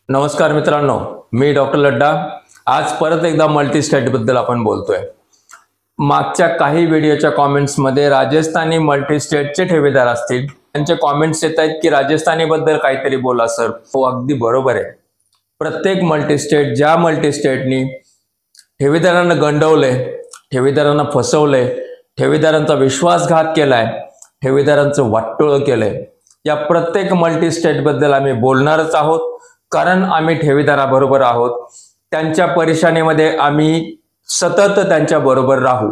नमस्कार मित्रांनो, मी डॉक्टर लड्डा। आज परत एकदा मल्टीस्टेट बद्दल आपण बोलतोय। मागच्या काही व्हिडिओच्या कमेंट्समध्ये राजस्थानी मल्टीस्टेटचे ठेवीदार असतील त्यांचे कमेंट्स येत आहेत की राजस्थानी बद्दल काहीतरी बोला सर। हो, अगदी बरोबर आहे। प्रत्येक मल्टीस्टेट ज्या मल्टीस्टेटनी ठेवीदारांना गंडवले, ठेवीदारांना फसवले, ठेवीदारांचा विश्वासघात केलाय, ठेवीदारांचं वाटोळं केलंय, या प्रत्येक मल्टीस्टेट बद्दल आम्ही बोलणारच आहोत। कारण आम्ही ठेवीदाराबरोबर आहोत, त्यांच्या परेशानीमध्ये आम्ही सतत त्यांच्या बरोबर राहू।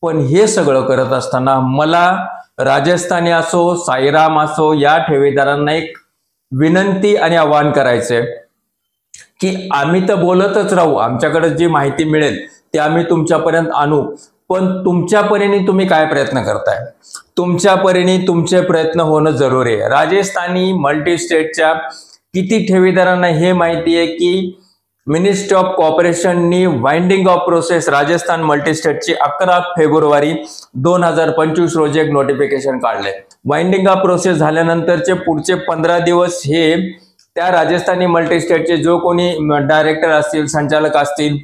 पण हे सगळं करत असताना मला राजस्थानी असो, साईराम असो, या ठेवीदारांना एक विनंती आणि आवाहन करायचंय की आम्ही तर बोलतच राहू, आमच्याकडे जी माहिती मिळेल ती आम्ही तुमच्यापर्यंत आणू, पण तुमच्या परीने तुम्ही काय प्रयत्न करताय, तुमच्या परीने तुमचे प्रयत्न होणं जरुरी आहे। राजस्थानी मल्टीस्टेटच्या किती ठेवीदारांना हे माहिती आहे की मिनिस्ट्री ऑफ कॉर्पोरेशननी वाइंडिंग ऑफ प्रोसेस राजस्थान मल्टीस्टेटची 11 फेब्रुवारी 2025 रोजी एक नोटिफिकेशन काढले। वाइंडिंग ऑफ प्रोसेस झाल्यानंतरचे पुढचे 15 दिवस हे त्या राजस्थानी मल्टीस्टेटचे जो कोणी डायरेक्टर असतील, संचालक असतील,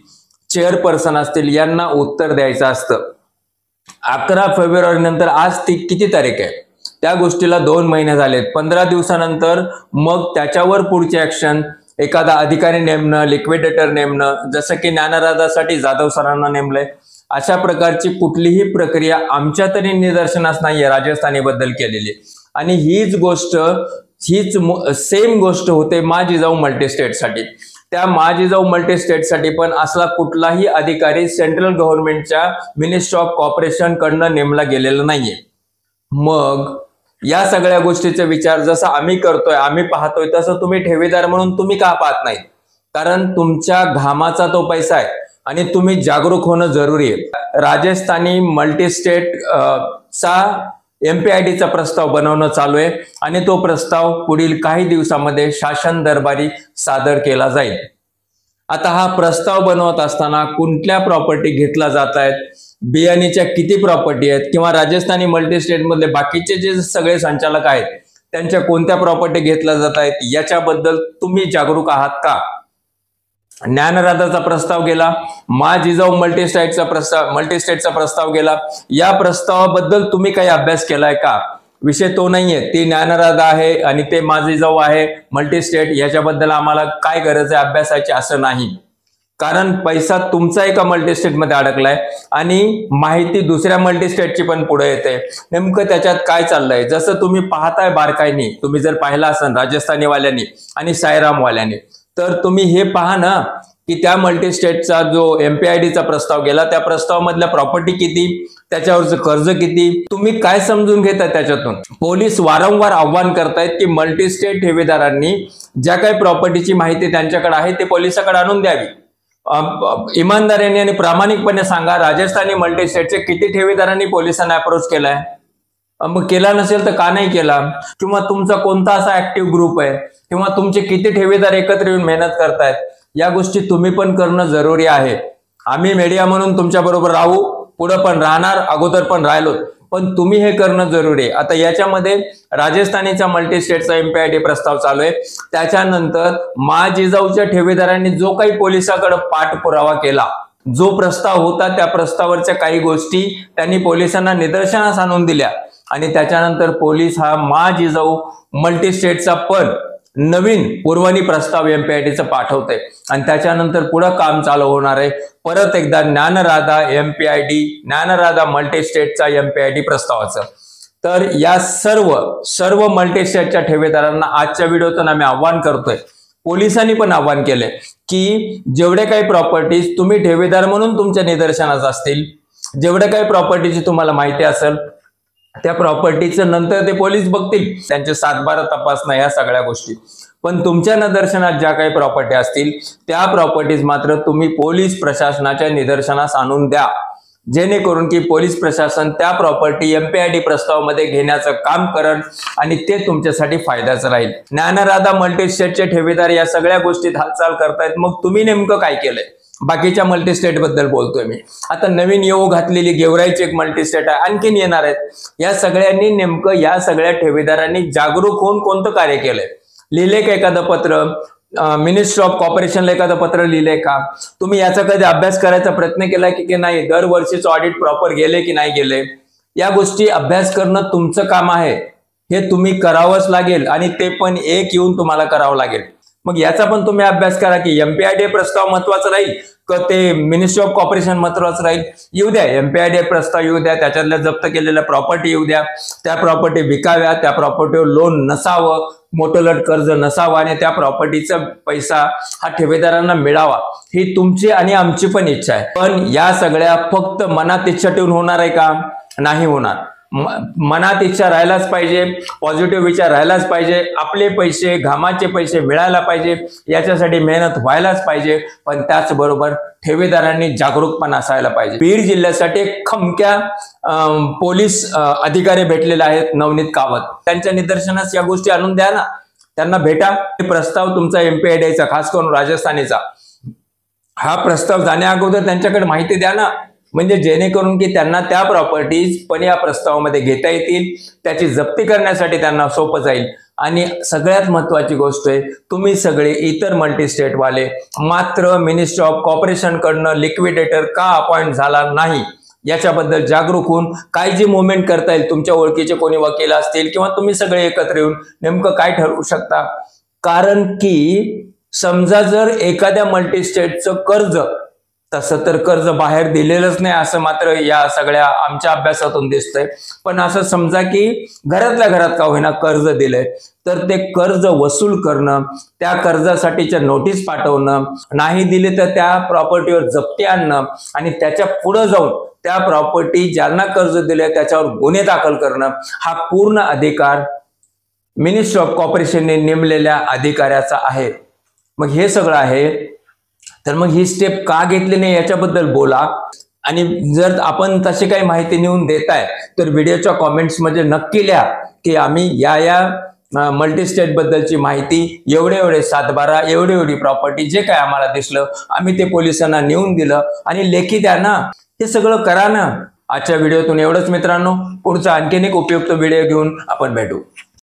चेअरपर्सन असतील, यांना उत्तर द्यायचं असतं। 11 फेब्रुवारी नंतर आज ती किती तारीख आहे, त्या गोष्टीला 2 महिने झालेत। 15 दिवसानंतर मग त्याच्यावर पुढची ऍक्शन, एखादा अधिकारी नेमणं, लिक्विडेटर नेमणं, जसं की ज्ञानराजासाठी जाधव सरांना नेमलंय, अशा प्रकारची कुठलीही प्रक्रिया आमच्या तरी निदर्शनास नाहीये राजस्थानी बद्दल केलेली। आणि हीच सेम गोष्ट होते माझीजाऊ मल्टीस्टेटसाठी। त्या माझीजाऊ मल्टीस्टेटसाठी पण असला कुठलाही अधिकारी सेंट्रल गव्हर्नमेंटच्या मिनिस्ट्री ऑफ कॉर्पोरेशन कडनं नेमला गेलेला नाहीये। मग या सगळ्या गोष्टीचा विचार जसा आम्ही करतोय, आम्ही पाहतोय, तसं तुम्ही ठेवीदार म्हणून तुम्ही का पाहत नाही? कारण तुमच्या घामाचा तो पैसा आहे आणि तुम्ही जागरूक होणं जरुरी आहे। राजस्थानी मल्टीस्टेट चा MPID चा प्रस्ताव बनवणं चालू आहे आणि तो प्रस्ताव पुढील काही दिवसांमध्ये शासन दरबारी सादर केला जाईल। आता हा प्रस्ताव बनवत असताना कुठल्या प्रॉपर्टी घेतला जात आहेत, बियाणीच्या किती प्रॉपर्टी आहेत, किंवा राजस्थानी मल्टीस्टेट मधले बाकीचे जे सगळे संचालक आहेत त्यांच्या कोणत्या प्रॉपर्टी घेतल्या जात आहेत, याच्याबद्दल तुम्ही जागरूक आहात का? ज्ञानराजाचा प्रस्ताव गेला, माझीजाऊ मल्टीस्टेटचा प्रस्ताव गेला, या प्रस्तावाबद्दल तुम्ही काही अभ्यास केलाय का? विषय तो नाहीये, ती ज्ञानराजा आहे आणि ते माझीजाऊ आहे मल्टीस्टेट, याच्याबद्दल आम्हाला काय गरज आहे अभ्यासाची असं नाही। कारण पैसा तुमचा एका मल्टीस्टेटमध्ये अडकलाय आणि माहिती दुसऱ्या मल्टीस्टेटची पण पुढे येते। नेमकं त्याच्यात काय चाललंय, जसं तुम्ही पाहताय बारकाईने, तुम्ही जर पाहिलं असेल राजस्थानी वाल्यांनी आणि साईराम वाल्यांनी, तर तुम्ही हे पहा ना की त्या मल्टीस्टेटचा जो MPID चा प्रस्ताव गेला, त्या प्रस्तावामधल्या प्रॉपर्टी किती, त्याच्यावरचं कर्ज किती, तुम्ही काय समजून घेता त्याच्यातून? पोलीस वारंवार आव्हान करतायत की मल्टीस्टेट ठेवीदारांनी ज्या काही प्रॉपर्टीची माहिती त्यांच्याकडे आहे ते पोलिसांकडे आणून द्यावी। इमानदारीने आणि प्रामाणिकपणे सांगा, राजस्थानी मल्टीस्टेटचे किती ठेवीदारांनी पोलिसांना अप्रोच केलाय? मग केला नसेल तर का नाही केला? किंवा तुमचा कोणता असा ऍक्टिव्ह ग्रुप आहे, किंवा तुमचे किती ठेवीदार एकत्र येऊन मेहनत करतायत, या गोष्टी तुम्ही पण करणं जरुरी आहे। आम्ही मीडिया म्हणून तुमच्या बरोबर राहू, पुढे पण राहणार, अगोदर पण राहिलो, पण तुम्ही हे करणं जरुरी आहे। आता याच्यामध्ये राजस्थानीच्या मल्टीस्टेटचा MPID प्रस्ताव चालू आहे, त्याच्यानंतर माझीजाऊच्या ठेवीदारांनी जो काही पोलिसांकडे पाठपुरावा केला, जो प्रस्ताव होता त्या प्रस्तावावरच्या काही गोष्टी त्यांनी पोलिसांना निदर्शनास आणून दिल्या आणि त्याच्यानंतर पोलीस हा माझीजाऊ मल्टीस्टेटचा पण नवीन पुरवणी प्रस्ताव MPID चा पाठवते आणि त्याच्यानंतर पुढे काम चालू होणार आहे। परत एकदा ज्ञानराजा मल्टीस्टेटचा MPID प्रस्तावाचं। तर या सर्व मल्टीस्टेटच्या ठेवीदारांना आजच्या व्हिडिओतून आम्ही आव्हान करतोय, पोलिसांनी पण आव्हान केले की जेवढे काही प्रॉपर्टीज तुम्ही ठेवीदार म्हणून तुमच्या निदर्शनास असतील, जेवढे काही प्रॉपर्टीची तुम्हाला माहिती असेल, त्या प्रॉपर्टीचं नंतर ते पोलीस बघतील, त्यांचे 7/12 तपासणं, या सगळ्या गोष्टी। पण तुमच्या निदर्शनात ज्या काही प्रॉपर्टी असतील त्या प्रॉपर्टीज मात्र तुम्ही पोलीस प्रशासनाच्या निदर्शनास आणून द्या, जेणेकरून की पोलीस प्रशासन त्या प्रॉपर्टी MPID प्रस्तावामध्ये घेण्याचं काम करेल आणि ते तुमच्यासाठी फायद्याचं राहील। ज्ञानराजा मल्टीस्टेटचे ठेवीदार या सगळ्या गोष्टीत हालचाल करतायत, मग तुम्ही नेमकं काय केलंय? बाकीच्या मल्टीस्टेट बद्दल बोलतोय मी। आता नवीन येऊ घातलेली गेवराईची एक मल्टीस्टेट आहे, आणखीन येणार आहेत। या सगळ्यांनी नेमकं या सगळ्या ठेवीदारांनी जागरूक होऊन कोणतं कार्य केलंय? लिहिले का एखादं पत्र, मिनिस्ट्री ऑफ कॉर्पोरेशनला एखादं पत्र लिहिलंय का? तुम्ही याचा कधी अभ्यास करायचा प्रयत्न केला की नाही? दरवर्षीचं ऑडिट प्रॉपर गेले की नाही गेले? या गोष्टी अभ्यास करणं तुमचं काम आहे, हे तुम्ही करावंच लागेल आणि ते पण एक येऊन तुम्हाला करावं लागेल. मग याचा पण तुम्ही अभ्यास करा की MPIDA प्रस्ताव महत्वाचा राहील का ते मिनिस्ट्री ऑफ कॉर्पोरेशन महत्वाचं राहील? येऊ द्या, MPIDA प्रस्ताव येऊ द्या, त्याच्यातल्या जप्त केलेल्या प्रॉपर्टी येऊ द्या, त्या प्रॉपर्टी विकाव्या, त्या प्रॉपर्टीवर लोन नसावं, मोठं कर्ज नसावं आणि त्या प्रॉपर्टीचा पैसा हा ठेवीदारांना मिळावा, ही तुमची आणि आमची पण इच्छा आहे. पण या सगळ्या फक्त मनात इच्छा ठेवून होणार आहे का? नाही होणार. मनात इच्छा राहायलाच पाहिजे, पॉझिटिव्ह विचार राहायलाच पाहिजे, आपले पैसे, घामाचे पैसे मिळायला पाहिजे, याच्यासाठी मेहनत व्हायलाच पाहिजे. पण त्याचबरोबर ठेवीदारांनी जागरूकपणा असायला पाहिजे. बीड जिल्ह्यासाठी खमक्या पोलीस अधिकारी भेटलेले आहेत, नवनीत कावत. त्यांच्या निदर्शनास या गोष्टी आणून द्या ना, त्यांना भेटा. प्रस्ताव तुमचा MPIDAचा, खास करून राजस्थानीचा, हा प्रस्ताव जाण्या अगोदर त्यांच्याकडे माहिती द्या ना, म्हणजे जेणेकरून की त्यांना त्या प्रॉपर्टीज पण या प्रस्तावामध्ये घेता येतील, त्याची जप्ती करण्यासाठी त्यांना सोपं जाईल. आणि सगळ्यात महत्वाची गोष्ट आहे, तुम्ही सगळे इतर मल्टीस्टेटवाले मात्र मिनिस्ट्री ऑफ कॉर्पोरेशन कडनं लिक्विडेटर का अपॉइंट झाला नाही याच्याबद्दल जागरूक होऊन काय जी मुवमेंट करता येईल, तुमच्या ओळखीचे कोणी वकील असतील किंवा तुम्ही सगळे एकत्र येऊन नेमकं काय ठरवू शकता. कारण की समजा जर एखाद्या मल्टीस्टेटचं कर्ज, तसं तर कर्ज बाहेर दिलेलंच नाही असं मात्र या सगळ्या आमच्या अभ्यासातून दिसतंय, पण असं समजा की घरातल्या घरात का होईना कर्ज दिलंय, तर ते कर्ज वसूल करणं, त्या कर्जासाठीच्या नोटीस पाठवणं, नाही दिले तर त्या प्रॉपर्टीवर जप्ती आणणं आणि त्याच्या पुढे जाऊन त्या प्रॉपर्टी ज्यांना कर्ज दिले त्याच्यावर गुन्हे दाखल करणं, हा पूर्ण अधिकार मिनिस्ट्री ऑफ कॉर्पोरेशनने नेमलेल्या अधिकाऱ्याचा आहे. मग हे सगळं आहे, तर मग ही स्टेप का घेतली नाही याच्याबद्दल बोला. आणि जर आपण तशी काही माहिती नेऊन देताय तर व्हिडिओच्या कॉमेंट्समध्ये नक्की लिहा की आम्ही या मल्टीस्टेट बद्दलची माहिती, एवढे 7-12 एवढी प्रॉपर्टी, जे काय आम्हाला दिसलं आम्ही ते पोलिसांना नेऊन दिलं आणि लेखी द्या ना, हे सगळं करा ना. आजच्या व्हिडिओतून एवढंच मित्रांनो. पुढचा आणखीन एक उपयुक्त व्हिडिओ घेऊन आपण भेटू.